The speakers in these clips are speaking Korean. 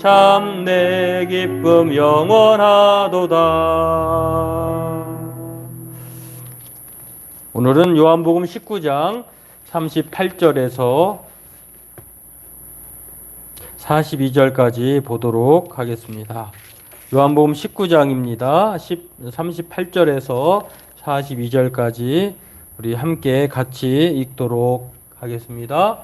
참 내 기쁨 영원하도다. 오늘은 요한복음 19장 38절에서 42절까지 보도록 하겠습니다. 요한복음 19장입니다. 38절에서 42절까지 우리 함께 같이 읽도록 하겠습니다.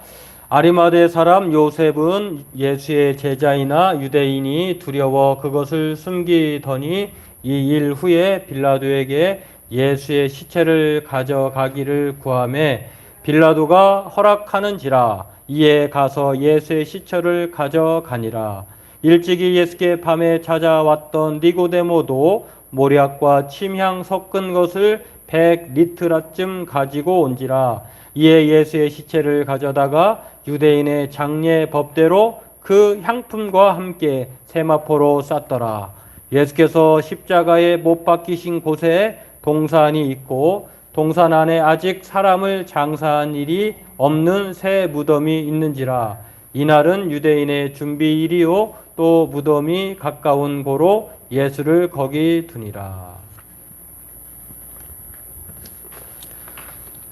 아리마대 사람 요셉은 예수의 제자이나 유대인이 두려워 그것을 숨기더니 이 일 후에 빌라도에게 예수의 시체를 가져가기를 구하매 빌라도가 허락하는지라. 이에 가서 예수의 시체를 가져가니라. 일찍이 예수께 밤에 찾아왔던 니고데모도 모략과 침향 섞은 것을 100리트라쯤 가지고 온지라. 이에 예수의 시체를 가져다가 유대인의 장례 법대로 그 향품과 함께 세마포로 쌌더라. 예수께서 십자가에 못 박히신 곳에 동산이 있고 동산 안에 아직 사람을 장사한 일이 없는 새 무덤이 있는지라. 이날은 유대인의 준비일이요 또 무덤이 가까운 고로 예수를 거기 두니라.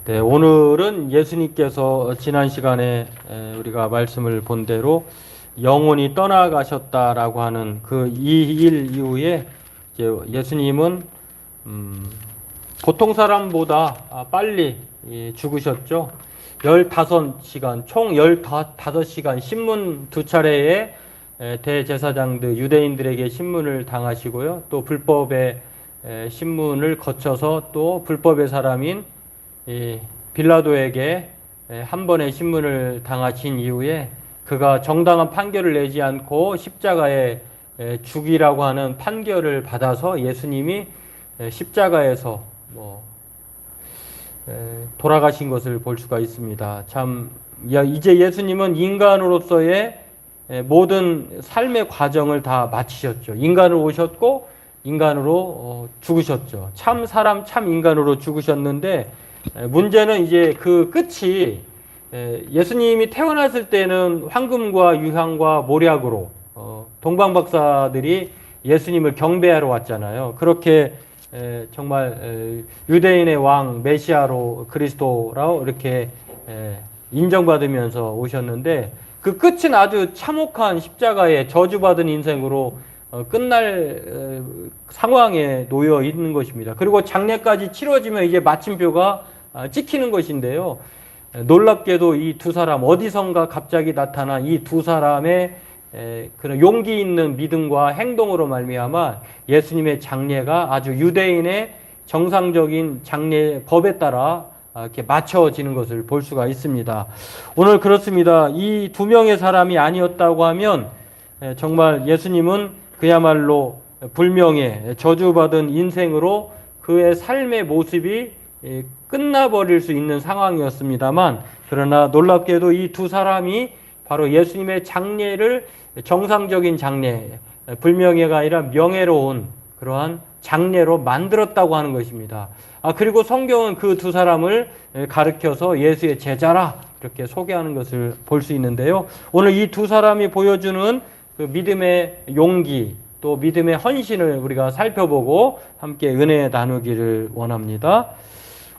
네, 오늘은 예수님께서 지난 시간에 우리가 말씀을 본 대로 영혼이 떠나가셨다라고 하는 그 이 일 이후에 예수님은 보통 사람보다 빨리 죽으셨죠. 15시간, 총 15시간 신문 두 차례에 대제사장들, 유대인들에게 신문을 당하시고요. 또 불법의 신문을 거쳐서 또 불법의 사람인 빌라도에게 한 번의 신문을 당하신 이후에 그가 정당한 판결을 내지 않고 십자가에 죽이라고 하는 판결을 받아서 예수님이 십자가에서 돌아가신 것을 볼 수가 있습니다. 참 이제 예수님은 인간으로서의 모든 삶의 과정을 다 마치셨죠. 인간으로 오셨고 인간으로 죽으셨죠. 참 사람 참 인간으로 죽으셨는데 문제는 이제 그 끝이 예수님이 태어났을 때는 황금과 유향과 모략으로 동방박사들이 예수님을 경배하러 왔잖아요. 그렇게 정말 유대인의 왕 메시아로 그리스도라고 이렇게 인정받으면서 오셨는데 그 끝은 아주 참혹한 십자가에 저주받은 인생으로 끝날 상황에 놓여 있는 것입니다. 그리고 장례까지 치러지면 이제 마침표가 찍히는 것인데요. 놀랍게도 이 두 사람 어디선가 갑자기 나타난 이 두 사람의 그런 용기 있는 믿음과 행동으로 말미암아 예수님의 장례가 아주 유대인의 정상적인 장례 법에 따라 이렇게 맞춰지는 것을 볼 수가 있습니다. 오늘 그렇습니다. 이 두 명의 사람이 아니었다고 하면 정말 예수님은 그야말로 불명예 저주받은 인생으로 그의 삶의 모습이 끝나버릴 수 있는 상황이었습니다만, 그러나 놀랍게도 이 두 사람이 바로 예수님의 장례를 정상적인 장례, 불명예가 아니라 명예로운 그러한 장례로 만들었다고 하는 것입니다. 그리고 성경은 그 두 사람을 가르쳐서 예수의 제자라 이렇게 소개하는 것을 볼 수 있는데요. 오늘 이 두 사람이 보여주는 그 믿음의 용기, 또 믿음의 헌신을 우리가 살펴보고 함께 은혜 나누기를 원합니다.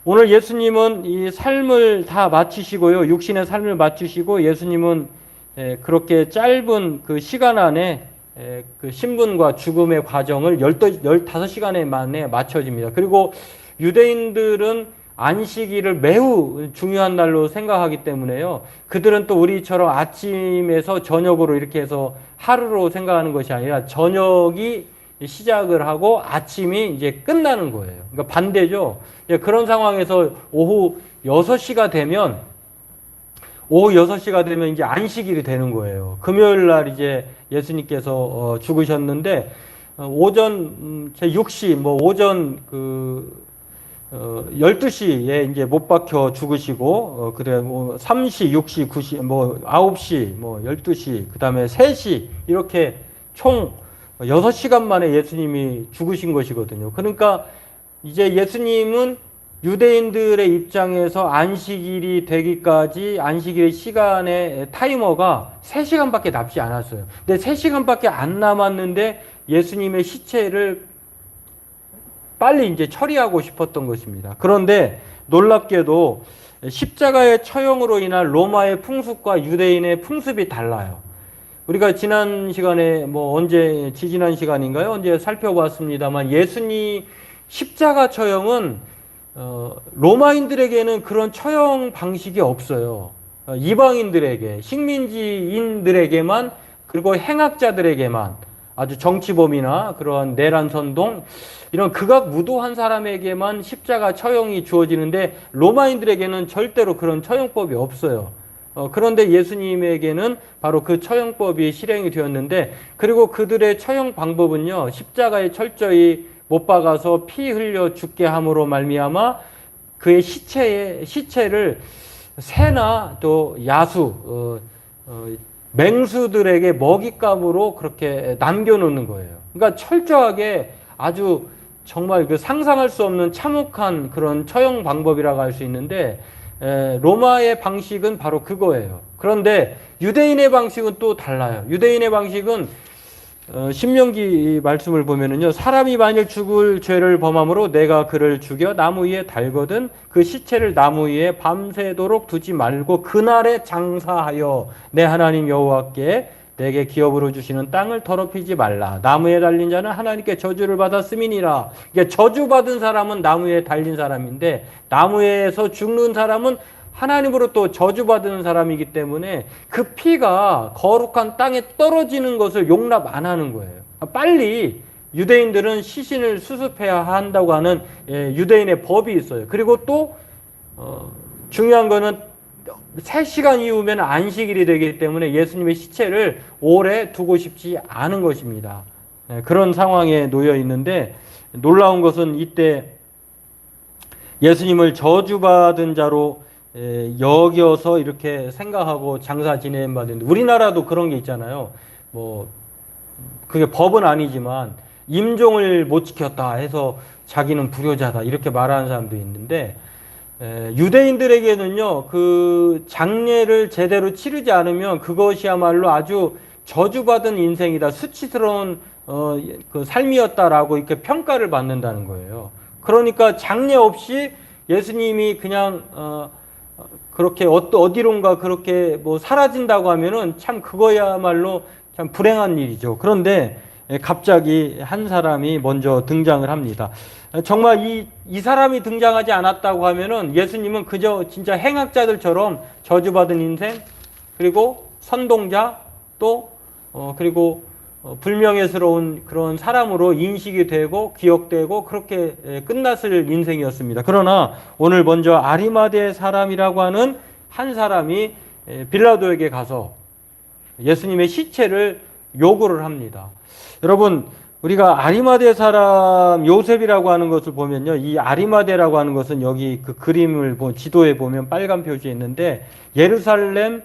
오늘 예수님은 이 삶을 다 마치시고요. 육신의 삶을 마치시고 예수님은 그렇게 짧은 그 시간 안에 그 신분과 죽음의 과정을 15시간에 만에 맞춰집니다. 그리고 유대인들은 안식일을 매우 중요한 날로 생각하기 때문에요. 그들은 또 우리처럼 아침에서 저녁으로 이렇게 해서 하루로 생각하는 것이 아니라 저녁이 시작을 하고 아침이 이제 끝나는 거예요. 그러니까 반대죠. 그런 상황에서 오후 6시가 되면 이제 안식일이 되는 거예요. 금요일 날 이제 예수님께서 죽으셨는데 오전 제 6시 오전 12시에 이제 못 박혀 죽으시고 그다음에 3시, 6시, 9시, 9시, 12시, 그다음에 3시 이렇게 총 6시간 만에 예수님이 죽으신 것이거든요. 그러니까 이제 예수님은 유대인들의 입장에서 안식일이 되기까지 안식일 시간의 타이머가 3시간밖에 남지 않았어요. 근데 3시간밖에 안 남았는데 예수님의 시체를 빨리 이제 처리하고 싶었던 것입니다. 그런데 놀랍게도 십자가의 처형으로 인한 로마의 풍습과 유대인의 풍습이 달라요. 우리가 지난 시간에 지지난 시간인가요? 언제 살펴봤습니다만 예수님 십자가 처형은 로마인들에게는 그런 처형 방식이 없어요. 이방인들에게, 식민지인들에게만, 그리고 행악자들에게만, 아주 정치범이나 그러한 내란 선동, 이런 극악무도한 사람에게만 십자가 처형이 주어지는데 로마인들에게는 절대로 그런 처형법이 없어요. 그런데 예수님에게는 바로 그 처형법이 실행이 되었는데, 그리고 그들의 처형 방법은요, 십자가에 철저히 못 박아서 피 흘려 죽게 함으로 말미암아 그의 시체를 새나 또 야수, 맹수들에게 먹잇감으로 그렇게 남겨놓는 거예요. 그러니까 철저하게 아주 정말 그 상상할 수 없는 참혹한 그런 처형 방법이라고 할 수 있는데, 로마의 방식은 바로 그거예요. 그런데 유대인의 방식은 또 달라요. 유대인의 방식은 신명기 말씀을 보면은요, 사람이 만일 죽을 죄를 범함으로 내가 그를 죽여 나무 위에 달거든 그 시체를 나무 위에 밤새도록 두지 말고 그날에 장사하여 내 하나님 여호와께 내게 기업으로 주시는 땅을 더럽히지 말라. 나무에 달린 자는 하나님께 저주를 받았음이니라. 그러니까 저주받은 사람은 나무에 달린 사람인데 나무에서 죽는 사람은 하나님으로 또 저주받은 사람이기 때문에 그 피가 거룩한 땅에 떨어지는 것을 용납 안 하는 거예요. 빨리 유대인들은 시신을 수습해야 한다고 하는 유대인의 법이 있어요. 그리고 또 중요한 거는 3시간 이후면 안식일이 되기 때문에 예수님의 시체를 오래 두고 싶지 않은 것입니다. 그런 상황에 놓여 있는데 놀라운 것은 이때 예수님을 저주받은 자로 여겨서 이렇게 생각하고 장사 지내는 바인데, 우리나라도 그런 게 있잖아요. 그게 법은 아니지만 임종을 못 지켰다 해서 자기는 불효자다 이렇게 말하는 사람도 있는데, 유대인들에게는요, 그 장례를 제대로 치르지 않으면 그것이야말로 아주 저주받은 인생이다, 수치스러운 그 삶이었다라고 이렇게 평가를 받는다는 거예요. 그러니까 장례 없이 예수님이 그냥 그렇게 어디론가 그렇게 사라진다고 하면은 참 그거야말로 참 불행한 일이죠. 그런데 갑자기 한 사람이 먼저 등장을 합니다. 정말 이 사람이 등장하지 않았다고 하면은 예수님은 그저 진짜 행악자들처럼 저주받은 인생, 그리고 선동자, 또 그리고 불명예스러운 그런 사람으로 인식이 되고 기억되고 그렇게 끝났을 인생이었습니다. 그러나 오늘 먼저 아리마대 사람이라고 하는 한 사람이 빌라도에게 가서 예수님의 시체를 요구를 합니다. 여러분, 우리가 아리마대 사람 요셉이라고 하는 것을 보면요, 이 아리마대라고 하는 것은 여기 그 그림을 지도에 보면 빨간 표시에 있는데 예루살렘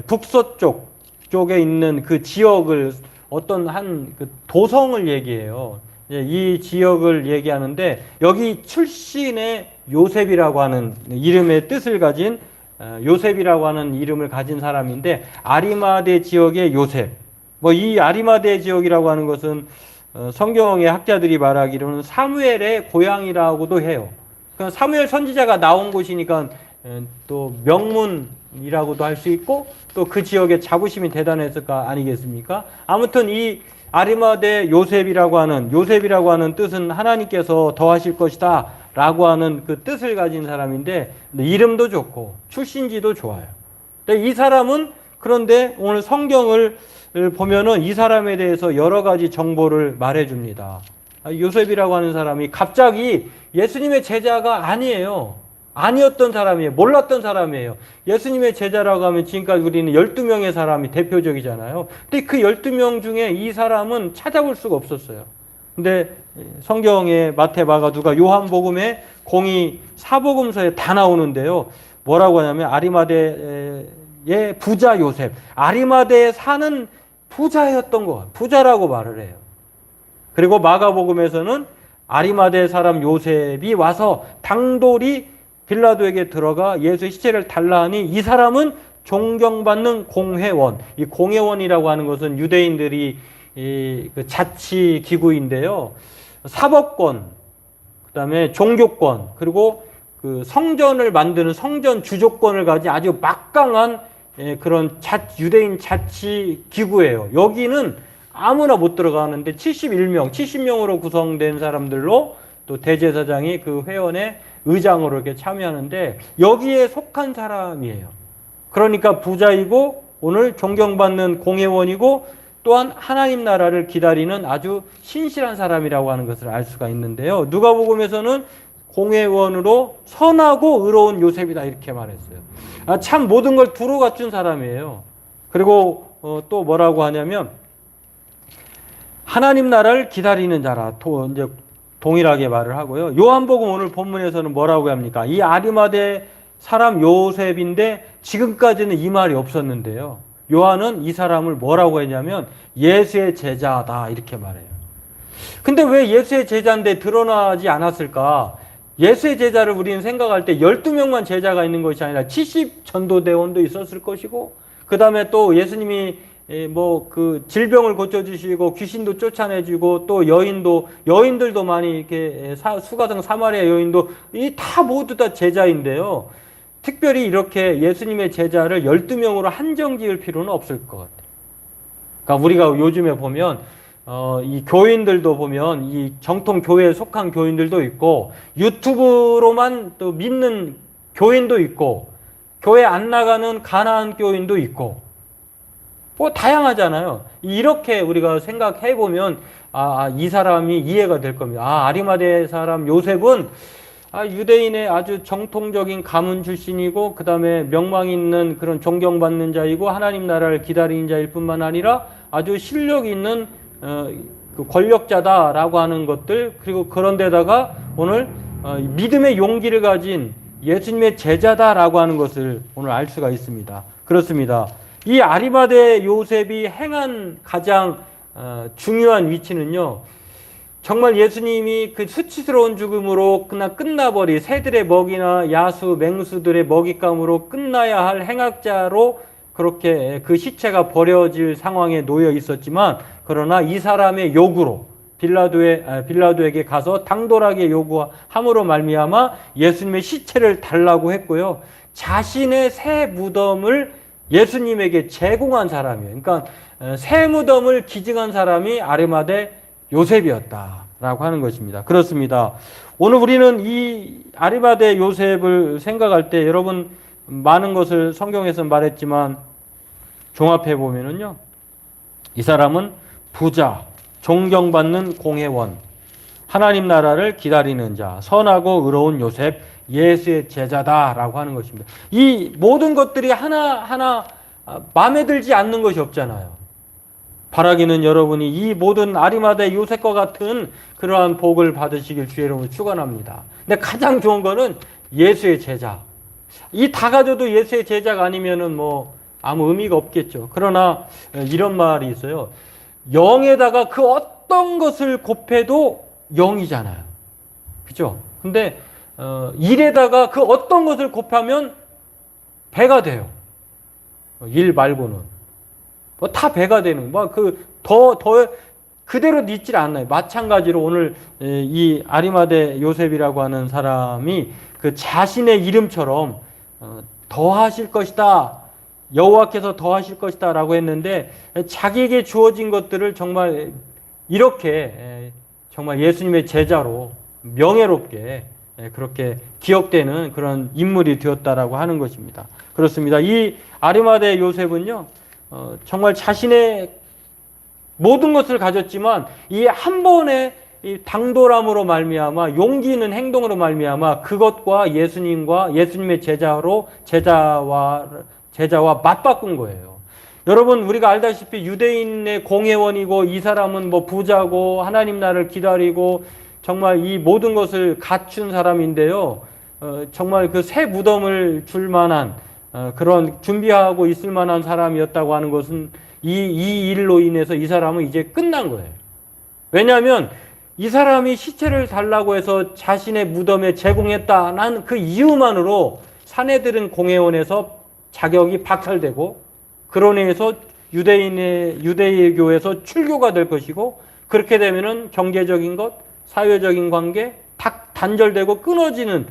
북서쪽 쪽에 있는 그 지역을 어떤 한 그 도성을 얘기해요. 이 지역을 얘기하는데 여기 출신의 요셉이라고 하는 이름의 뜻을 가진 요셉이라고 하는 이름을 가진 사람인데, 아리마대 지역의 요셉. 이 아리마대 지역이라고 하는 것은 성경의 학자들이 말하기로는 사무엘의 고향이라고도 해요. 그러니까 사무엘 선지자가 나온 곳이니까 또 명문이라고도 할 수 있고 또 그 지역의 자부심이 대단했을 거 아니겠습니까? 아무튼 이 아리마대 요셉이라고 하는 뜻은 하나님께서 더하실 것이다 라고 하는 그 뜻을 가진 사람인데, 이름도 좋고 출신지도 좋아요. 근데 이 사람은, 그런데 오늘 성경을 보면은 이 사람에 대해서 여러 가지 정보를 말해줍니다. 요셉이라고 하는 사람이 갑자기 예수님의 제자가 아니었던 사람이에요. 몰랐던 사람이에요. 예수님의 제자라고 하면 지금까지 우리는 12명의 사람이 대표적이잖아요. 근데 그 12명 중에 이 사람은 찾아볼 수가 없었어요. 근데 성경에 마태, 마가, 누가, 요한복음에 공이 사복음서에 다 나오는데요. 뭐라고 하냐면 아리마대의 부자 요셉. 아리마대에 사는 부자였던 것, 부자라고 말을 해요. 그리고 마가복음에서는 아리마대 사람 요셉이 와서 당돌이 빌라도에게 들어가 예수의 시체를 달라 하니 이 사람은 존경받는 공회원. 이 공회원이라고 하는 것은 유대인들이 그 자치 기구인데요. 사법권, 그다음에 종교권, 그리고 그 성전을 만드는 성전 주조권을 가진 아주 막강한 그런 유대인 자치 기구예요. 여기는 아무나 못 들어가는데 70명으로 구성된 사람들로 또 대제사장이 그 회원의 의장으로 이렇게 참여하는데 여기에 속한 사람이에요. 그러니까 부자이고 오늘 존경받는 공회원이고 또한 하나님 나라를 기다리는 아주 신실한 사람이라고 하는 것을 알 수가 있는데요. 누가복음에서는 공회원으로 선하고 의로운 요셉이다 이렇게 말했어요. 참 모든 걸 두루 갖춘 사람이에요. 그리고 또 뭐라고 하냐면 하나님 나라를 기다리는 자라 이제 동일하게 말을 하고요. 요한복음 오늘 본문에서는 뭐라고 합니까? 이 아리마대 사람 요셉인데 지금까지는 이 말이 없었는데요. 요한은 이 사람을 뭐라고 했냐면 예수의 제자다 이렇게 말해요. 근데 왜 예수의 제자인데 드러나지 않았을까? 예수의 제자를 우리는 생각할 때 12명만 제자가 있는 것이 아니라 70 전도대원도 있었을 것이고 그 다음에 또 예수님이 뭐 그 질병을 고쳐주시고 귀신도 쫓아내주고 또 여인들도 많이 이렇게 수가성 사마리아 여인도 이 다 모두 다 제자인데요. 특별히 이렇게 예수님의 제자를 12명으로 한정 지을 필요는 없을 것 같아요. 그러니까 우리가 요즘에 보면 이 교인들도 보면 이 정통 교회에 속한 교인들도 있고 유튜브로만 또 믿는 교인도 있고 교회 안 나가는 가난한 교인도 있고 뭐 다양하잖아요. 이렇게 우리가 생각해 보면 이 사람이 이해가 될 겁니다. 아리마대 사람 요셉은 유대인의 아주 정통적인 가문 출신이고 그 다음에 명망 있는 그런 존경받는 자이고 하나님 나라를 기다리는 자일 뿐만 아니라 아주 실력 있는 그 권력자다라고 하는 것들 그리고 그런데다가 오늘 믿음의 용기를 가진 예수님의 제자다라고 하는 것을 오늘 알 수가 있습니다. 그렇습니다. 이 아리마대 요셉이 행한 가장 중요한 위치는요. 정말 예수님이 그 수치스러운 죽음으로 그냥 끝나버리 새들의 먹이나 야수, 맹수들의 먹잇감으로 끝나야 할 행악자로 그렇게 그 시체가 버려질 상황에 놓여 있었지만 그러나 이 사람의 요구로 빌라도에게 가서 당돌하게 요구함으로 말미암아 예수님의 시체를 달라고 했고요. 자신의 새 무덤을 예수님에게 제공한 사람이에요. 그러니까 새 무덤을 기증한 사람이 아리마대 요셉이었다라고 하는 것입니다. 그렇습니다. 오늘 우리는 이 아리마대 요셉을 생각할 때 여러분 많은 것을 성경에서 말했지만 종합해 보면은요. 이 사람은 부자, 존경받는 공회원, 하나님 나라를 기다리는 자, 선하고 의로운 요셉, 예수의 제자다라고 하는 것입니다. 이 모든 것들이 하나하나 마음에 들지 않는 것이 없잖아요. 바라기는 여러분이 이 모든 아리마대 요셉과 같은 그러한 복을 받으시길 주의 이름으로 축원합니다. 근데 가장 좋은 거는 예수의 제자. 이 다 가져도 예수의 제자가 아니면은 뭐 아무 의미가 없겠죠. 그러나 이런 말이 있어요. 영에다가 그 어떤 것을 곱해도 영이잖아요. 그죠? 근데 일에다가 그 어떤 것을 곱하면 배가 돼요. 일 말고는. 뭐 다 배가 되는, 더 그대로 있질 않나요. 마찬가지로 오늘 이 아리마대 요셉이라고 하는 사람이 그 자신의 이름처럼 더 하실 것이다. 여호와께서 더 하실 것이다 라고 했는데 자기에게 주어진 것들을 정말 이렇게 정말 예수님의 제자로 명예롭게 그렇게 기억되는 그런 인물이 되었다라고 하는 것입니다. 그렇습니다. 이 아리마대 요셉은요, 정말 자신의 모든 것을 가졌지만 이 한 번의 이 당돌함으로 말미암아 용기 있는 행동으로 말미암아 그것과 예수님의 제자와 맞바꾼 거예요. 여러분 우리가 알다시피 유대인의 공회원이고 이 사람은 뭐 부자고 하나님 나라를 기다리고 정말 이 모든 것을 갖춘 사람인데요. 정말 그 새 무덤을 줄 만한 그런 준비하고 있을 만한 사람이었다고 하는 것은 이 일로 인해서 이 사람은 이제 끝난 거예요. 왜냐하면 이 사람이 시체를 달라고 해서 자신의 무덤에 제공했다는 그 이유만으로 사내들은 공회원에서 자격이 박탈되고 그런 의해서 유대교에서 출교가 될 것이고, 그렇게 되면은 경제적인 것, 사회적인 관계 딱 단절되고 끊어지는,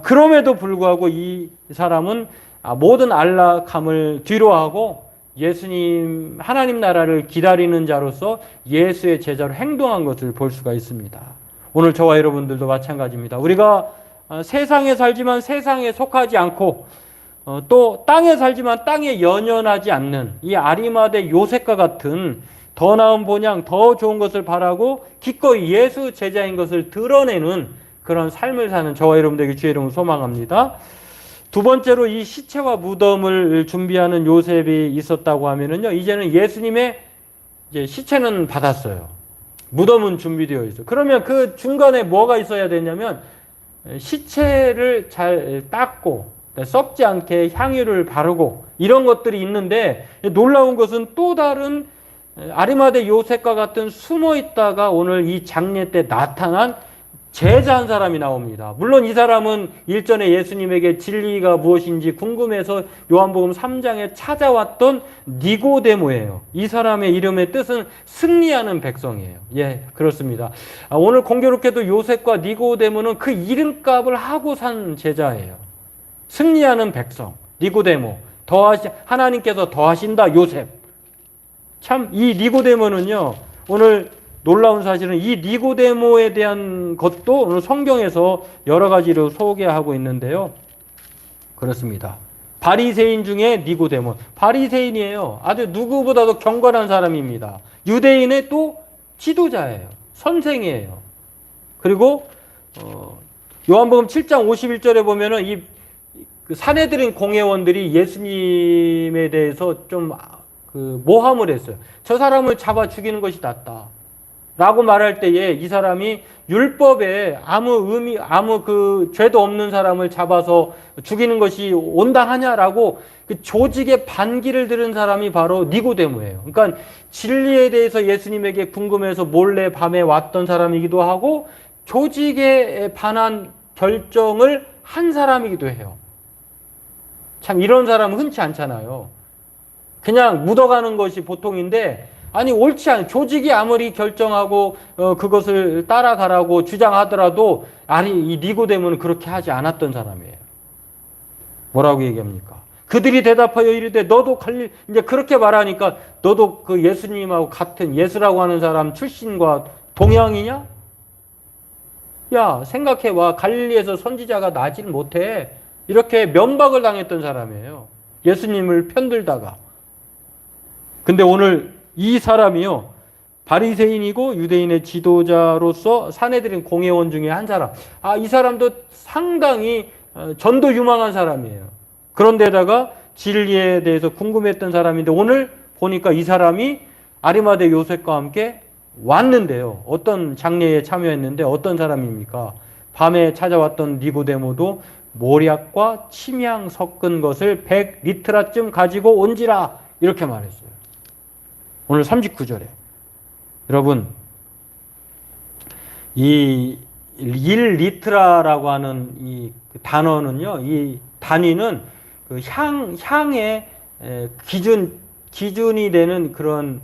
그럼에도 불구하고 이 사람은 모든 안락함을 뒤로하고 예수님 하나님 나라를 기다리는 자로서 예수의 제자로 행동한 것을 볼 수가 있습니다. 오늘 저와 여러분들도 마찬가지입니다. 우리가 세상에 살지만 세상에 속하지 않고 또 땅에 살지만 땅에 연연하지 않는 이 아리마대 요셉과 같은 더 나은 본향, 더 좋은 것을 바라고 기꺼이 예수 제자인 것을 드러내는 그런 삶을 사는 저와 여러분들에게 주의 이름으로 소망합니다. 두 번째로 이 시체와 무덤을 준비하는 요셉이 있었다고 하면은요, 이제는 예수님의 이제 시체는 받았어요. 무덤은 준비되어 있어요. 그러면 그 중간에 뭐가 있어야 되냐면 시체를 잘 닦고 썩지 않게 향유를 바르고 이런 것들이 있는데, 놀라운 것은 또 다른 아리마대 요셉과 같은 숨어 있다가 오늘 이 장례 때 나타난 제자 한 사람이 나옵니다. 물론 이 사람은 일전에 예수님에게 진리가 무엇인지 궁금해서 요한복음 3장에 찾아왔던 니고데모예요. 이 사람의 이름의 뜻은 승리하는 백성이에요. 예, 그렇습니다. 오늘 공교롭게도 요셉과 니고데모는 그 이름값을 하고 산 제자예요. 승리하는 백성, 니고데모. 하나님께서 더하신다, 요셉. 참, 이 니고데모는요, 오늘 놀라운 사실은 이 니고데모에 대한 것도 오늘 성경에서 여러 가지로 소개하고 있는데요. 그렇습니다. 바리새인 중에 니고데모. 바리새인이에요. 아주 누구보다도 경건한 사람입니다. 유대인의 또 지도자예요. 선생이에요. 그리고 요한복음 7장 51절에 보면은 이 사내들인 공회원들이 예수님에 대해서 좀 모함을 했어요. 저 사람을 잡아 죽이는 것이 낫다 라고 말할 때에 이 사람이 율법에 아무 죄도 없는 사람을 잡아서 죽이는 것이 온당하냐라고 그 조직의 반기를 들은 사람이 바로 니고데모예요. 그러니까 진리에 대해서 예수님에게 궁금해서 몰래 밤에 왔던 사람이기도 하고 조직에 반한 결정을 한 사람이기도 해요. 참, 이런 사람은 흔치 않잖아요. 그냥 묻어가는 것이 보통인데, 아니, 옳지 않아요. 조직이 아무리 결정하고 그것을 따라가라고 주장하더라도 이 니고데모는 그렇게 하지 않았던 사람이에요. 뭐라고 얘기합니까? 그들이 대답하여 이르되 너도 이제 그렇게 말하니까 너도 그 예수님하고 같은 예수라고 하는 사람 출신과 동양이냐? 야, 생각해봐. 갈릴리에서 선지자가 나질 못해. 이렇게 면박을 당했던 사람이에요. 예수님을 편들다가. 근데 오늘 이 사람이요, 바리새인이고 유대인의 지도자로서 사내들인 공회원 중에 한 사람. 이 사람도 상당히 전도 유망한 사람이에요. 그런데다가 진리에 대해서 궁금했던 사람인데 오늘 보니까 이 사람이 아리마대 요셉과 함께 왔는데요. 어떤 장례에 참여했는데 어떤 사람입니까? 밤에 찾아왔던 니고데모도 모략과 침향 섞은 것을 100리트라쯤 가지고 온지라 이렇게 말했어요. 오늘 39절에. 여러분, 이 1리트라라고 하는 이 단어는요, 이 단위는 그 향의 기준이 되는 그런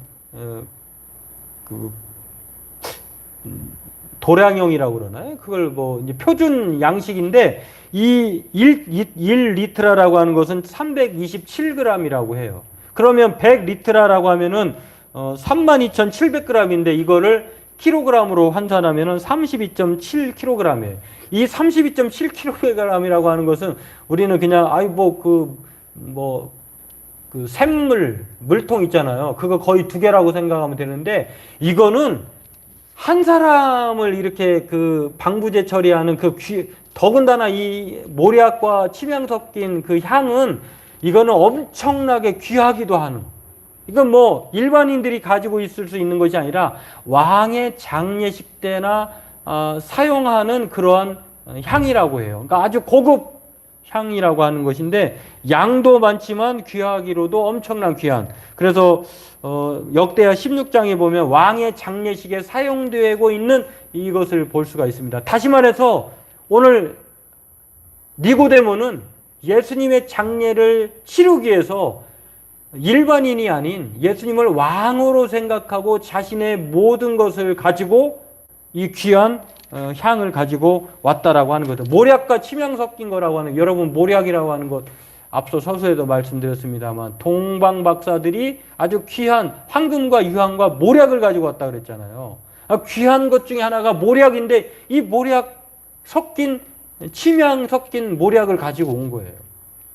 도량형이라고 그러나요? 그걸 뭐 이제 표준 양식인데 이 1리트라라고 하는 것은 327g이라고 해요. 그러면 100리트라라고 하면은 32,700g인데 이거를 킬로그램으로 환산하면은 32.7kg이에요. 이 32.7kg이라고 하는 것은 우리는 그냥 그 샘물 물통 있잖아요. 그거 거의 2개라고 생각하면 되는데 이거는 한 사람을 이렇게 그 방부제 처리하는 더군다나 이 모략과 침향 섞인 그 향은 이거는 엄청나게 귀하기도 하는, 이건 뭐 일반인들이 가지고 있을 수 있는 것이 아니라 왕의 장례식 때나 사용하는 그러한 향이라고 해요. 그러니까 아주 고급 향이라고 하는 것인데 양도 많지만 귀하기로도 엄청난 귀한. 그래서 역대하 16장에 보면 왕의 장례식에 사용되고 있는 이것을 볼 수가 있습니다. 다시 말해서 오늘 니고데모는 예수님의 장례를 치르기 위해서 일반인이 아닌 예수님을 왕으로 생각하고 자신의 모든 것을 가지고 이 귀한 향을 가지고 왔다라고 하는 거죠. 모략과 침향 섞인 거라고 하는, 여러분 모략이라고 하는 것 앞서 서두에도 말씀드렸습니다만 동방 박사들이 아주 귀한 황금과 유황과 모략을 가지고 왔다 그랬잖아요. 귀한 것 중에 하나가 모략인데 이 모략 섞인, 침향 섞인 모략을 가지고 온 거예요.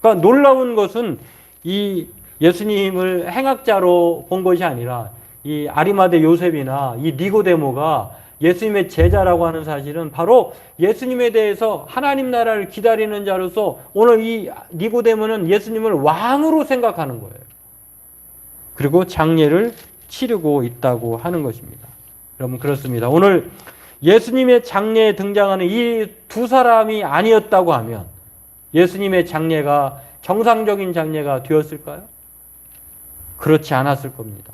그러니까 놀라운 것은 이 예수님을 행악자로 본 것이 아니라 이 아리마대 요셉이나 이 니고데모가 예수님의 제자라고 하는 사실은 바로 예수님에 대해서 하나님 나라를 기다리는 자로서 오늘 이 니고데모는 예수님을 왕으로 생각하는 거예요. 그리고 장례를 치르고 있다고 하는 것입니다. 여러분 그렇습니다. 오늘 예수님의 장례에 등장하는 이 두 사람이 아니었다고 하면 예수님의 장례가 정상적인 장례가 되었을까요? 그렇지 않았을 겁니다.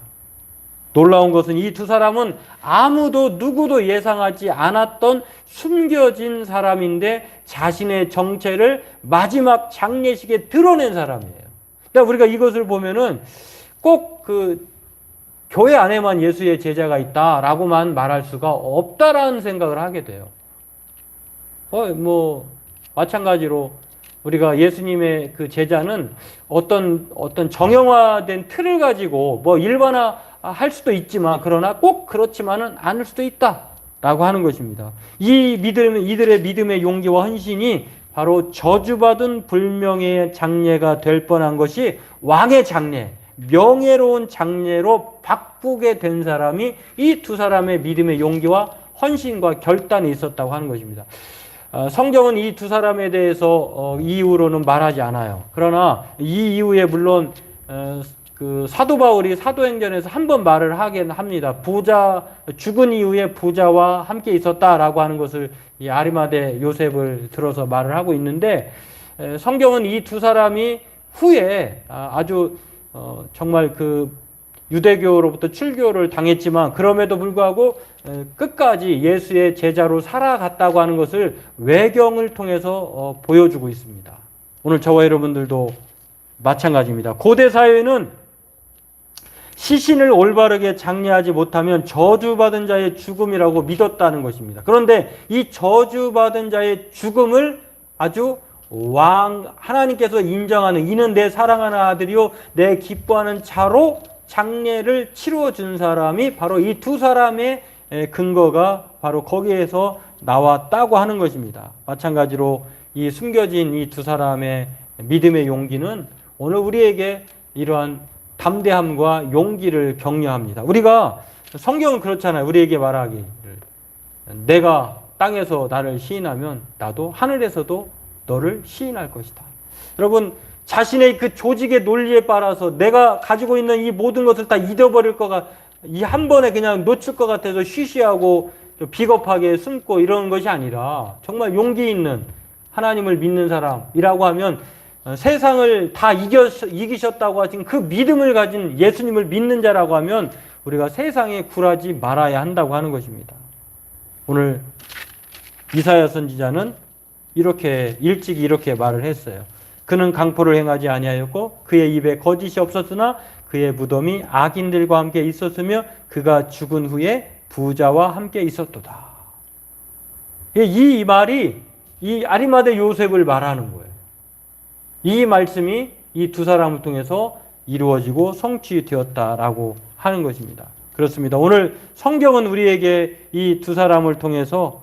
놀라운 것은 이 두 사람은 아무도 누구도 예상하지 않았던 숨겨진 사람인데 자신의 정체를 마지막 장례식에 드러낸 사람이에요. 그러니까 우리가 이것을 보면은 꼭 그 교회 안에만 예수의 제자가 있다라고만 말할 수가 없다라는 생각을 하게 돼요. 마찬가지로 우리가 예수님의 그 제자는 어떤 정형화된 틀을 가지고 일반화 할 수도 있지만 그러나 꼭 그렇지만은 않을 수도 있다라고 하는 것입니다. 이들의 믿음의 용기와 헌신이 바로 저주받은 불명예의 장례가 될 뻔한 것이 왕의 장례, 명예로운 장례로 바꾸게 된 사람이 이 두 사람의 믿음의 용기와 헌신과 결단이 있었다고 하는 것입니다. 성경은 이 두 사람에 대해서 이후로는 말하지 않아요. 그러나 이 이후에 물론 그 사도 바울이 사도행전에서 한 번 말을 하긴 합니다. 죽은 이후에 부자와 함께 있었다라고 하는 것을 이 아리마대 요셉을 들어서 말을 하고 있는데 성경은 이 두 사람이 후에 아주 정말 그 유대교로부터 출교를 당했지만 그럼에도 불구하고 끝까지 예수의 제자로 살아갔다고 하는 것을 외경을 통해서 보여주고 있습니다. 오늘 저와 여러분들도 마찬가지입니다. 고대 사회는 시신을 올바르게 장례하지 못하면 저주받은 자의 죽음이라고 믿었다는 것입니다. 그런데 이 저주받은 자의 죽음을 아주 하나님께서 인정하는, 이는 내 사랑하는 아들이요 내 기뻐하는 자로 장례를 치루어 준 사람이 바로 이 두 사람의 근거가 바로 거기에서 나왔다고 하는 것입니다. 마찬가지로 이 숨겨진 이 두 사람의 믿음의 용기는 오늘 우리에게 이러한 담대함과 용기를 격려합니다. 우리가 성경은 그렇잖아요. 우리에게 말하기를 내가 땅에서 나를 시인하면 나도 하늘에서도 너를 시인할 것이다. 여러분 자신의 그 조직의 논리에 따라서 내가 가지고 있는 이 모든 것을 다 잃어버릴 이 한 번에 그냥 놓칠 것 같아서 쉬쉬하고 비겁하게 숨고 이러는 것이 아니라 정말 용기 있는 하나님을 믿는 사람이라고 하면 세상을 다 이기셨다고 하신 그 믿음을 가진 예수님을 믿는 자라고 하면 우리가 세상에 굴하지 말아야 한다고 하는 것입니다. 오늘 이사야 선지자는 일찍 이렇게 말을 했어요. 그는 강포를 행하지 아니하였고 그의 입에 거짓이 없었으나 그의 무덤이 악인들과 함께 있었으며 그가 죽은 후에 부자와 함께 있었도다. 이 말이 이 아리마대 요셉을 말하는 거예요. 이 말씀이 이 두 사람을 통해서 이루어지고 성취되었다라고 하는 것입니다. 그렇습니다. 오늘 성경은 우리에게 이 두 사람을 통해서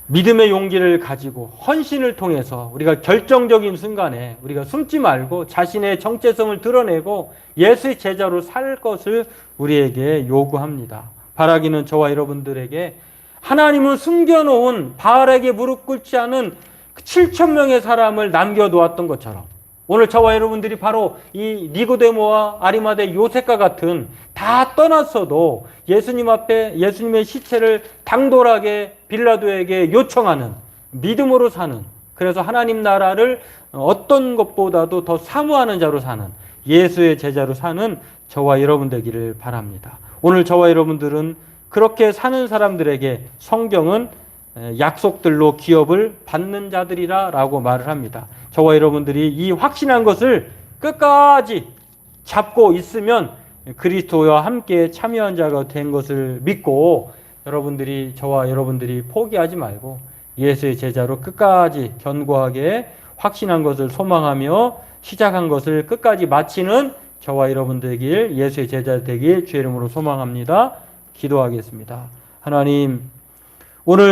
믿음의 용기를 가지고 헌신을 통해서 우리가 결정적인 순간에 우리가 숨지 말고 자신의 정체성을 드러내고 예수의 제자로 살 것을 우리에게 요구합니다. 바라기는 저와 여러분들에게 하나님은 숨겨놓은 바알에게 무릎 꿇지 않은 7,000명의 사람을 남겨놓았던 것처럼 오늘 저와 여러분들이 바로 이 니고데모와 아리마대 요셉과 같은 다 떠났어도 예수님 앞에 예수님의 시체를 당돌하게 빌라도에게 요청하는 믿음으로 사는, 그래서 하나님 나라를 어떤 것보다도 더 사모하는 자로 사는, 예수의 제자로 사는 저와 여러분 되기를 바랍니다. 오늘 저와 여러분들은 그렇게 사는 사람들에게 성경은 약속들로 기업을 받는 자들이라 라고 말을 합니다. 저와 여러분들이 이 확신한 것을 끝까지 잡고 있으면 그리스도와 함께 참여한 자가 된 것을 믿고, 여러분들이, 저와 여러분들이 포기하지 말고 예수의 제자로 끝까지 견고하게 확신한 것을 소망하며 시작한 것을 끝까지 마치는 저와 여러분 되길, 예수의 제자 되길 주의 이름으로 소망합니다. 기도하겠습니다. 하나님, 오늘